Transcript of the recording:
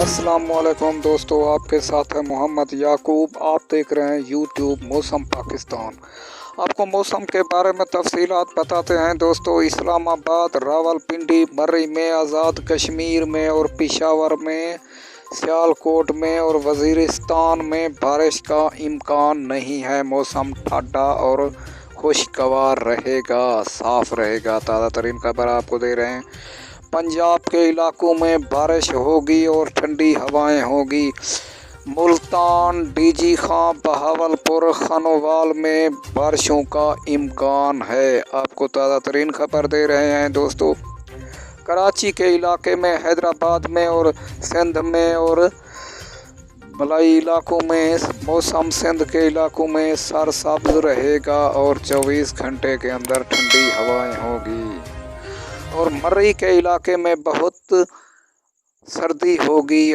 السلام علیکم دوستو، آپ کے ساتھ ہے محمد یعقوب۔ آپ دیکھ رہے ہیں یوٹیوب موسم پاکستان۔ آپ کو موسم کے بارے میں تفصیلات بتاتے ہیں دوستو۔ اسلام آباد، راولپنڈی، مرئی میں، آزاد کشمیر میں اور پشاور میں، سیالکوٹ میں اور وزیرستان میں بارش کا امکان نہیں ہے۔ موسم ٹھنڈا اور خوشگوار رہے گا، صاف رہے گا۔ تازہ ترین خبر آپ کو دے رہے ہیں۔ پنجاب کے علاقوں میں بارش ہوگی اور ٹھنڈی ہوائیں ہوگی۔ ملتان، ڈی جی خاں، بہاولپور، خانوال میں بارشوں کا امکان ہے۔ آپ کو تازہ ترین خبر دے رہے ہیں دوستو۔ کراچی کے علاقے میں، حیدرآباد میں اور سندھ میں اور ملائی علاقوں میں موسم سندھ کے علاقوں میں سرسبز رہے گا اور 24 گھنٹے کے اندر ٹھنڈی ہوائیں ہوگی۔ اور مرئی کے علاقے میں بہت سردی ہوگی۔